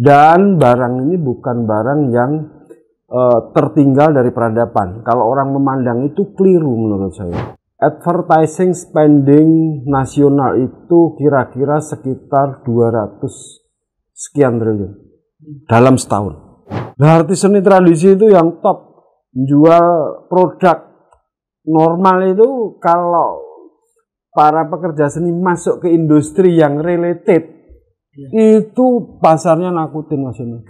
Dan barang ini bukan barang yang tertinggal dari peradaban. Kalau orang memandang itu keliru menurut saya. Advertising spending nasional itu kira-kira sekitar 200 sekian triliun dalam setahun. Nah, artis seni tradisi itu yang top, jual produk normal itu kalau para pekerja seni masuk ke industri yang related itu pasarnya nakutin Mas ini,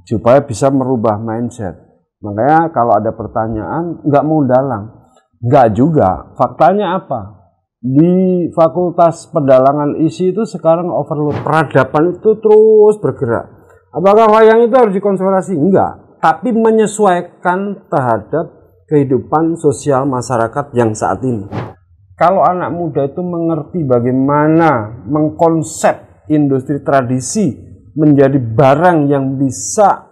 supaya bisa merubah mindset. Makanya kalau ada pertanyaan nggak mau dalang, nggak juga. Faktanya apa? Di Fakultas Pedalangan ISI itu sekarang overload. Peradaban itu terus bergerak. Apakah wayang itu harus dikonservasi? Enggak, tapi menyesuaikan terhadap kehidupan sosial masyarakat yang saat ini. Kalau anak muda itu mengerti bagaimana mengkonsep industri tradisi menjadi barang yang bisa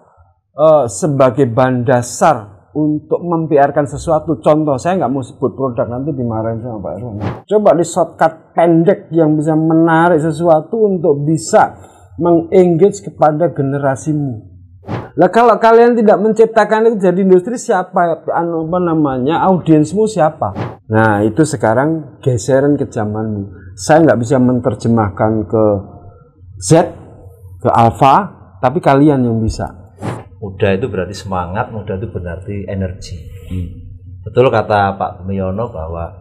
sebagai bahan dasar untuk mempiarkan sesuatu. Contoh, saya nggak mau sebut produk, nanti dimarahin sama Pak Irwan. Coba di shortcut pendek yang bisa menarik sesuatu untuk bisa mengengage kepada generasimu. Lah kalau kalian tidak menciptakan itu jadi industri, siapa audiensmu siapa? Nah itu sekarang geseran ke zamanmu. Saya nggak bisa menerjemahkan ke Z, ke Alpha, tapi kalian yang bisa. Muda itu berarti semangat, muda itu berarti energi. Betul kata Pak Bumiyono bahwa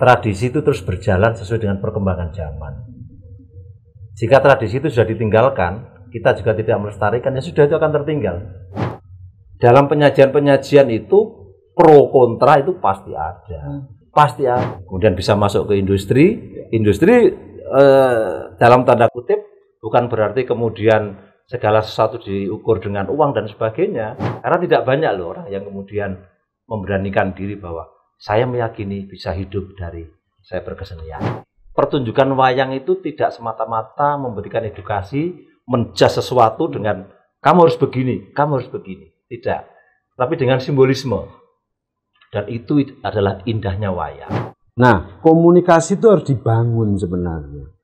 tradisi itu terus berjalan sesuai dengan perkembangan zaman. Jika tradisi itu sudah ditinggalkan, kita juga tidak melestarikan, ya sudah, itu akan tertinggal. Dalam penyajian-penyajian itu pro kontra itu pasti ada. Pasti ada. Kemudian bisa masuk ke industri. Industri dalam tanda kutip bukan berarti kemudian segala sesuatu diukur dengan uang dan sebagainya. Karena tidak banyak loh orang yang kemudian memberanikan diri bahwa saya meyakini bisa hidup dari saya berkesenian. Pertunjukan wayang itu tidak semata-mata memberikan edukasi, menjas sesuatu dengan kamu harus begini, kamu harus begini. Tidak. Tapi dengan simbolisme. Dan itu adalah indahnya wayang. Nah, komunikasi itu harus dibangun sebenarnya.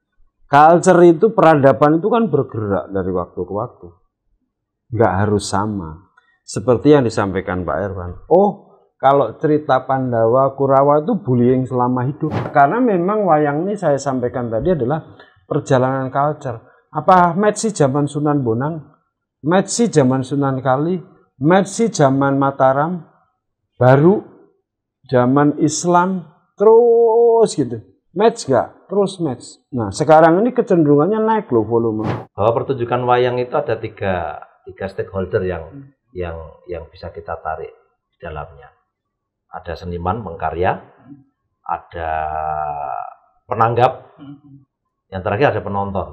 Culture itu, peradaban itu kan bergerak dari waktu ke waktu. Nggak harus sama. Seperti yang disampaikan Pak Irwan. Oh, kalau cerita Pandawa, Kurawa itu bullying selama hidup. Karena memang wayang ini saya sampaikan tadi adalah perjalanan culture. Apa Metsi zaman Sunan Bonang, Metsi zaman Sunan Kali, Metsi zaman Mataram, baru zaman Islam, terus gitu. Match gak? Terus match. Nah sekarang ini kecenderungannya naik loh volume. Bahwa pertunjukan wayang itu ada tiga stakeholder yang bisa kita tarik di dalamnya. Ada seniman mengkarya, ada penanggap, yang terakhir ada penonton.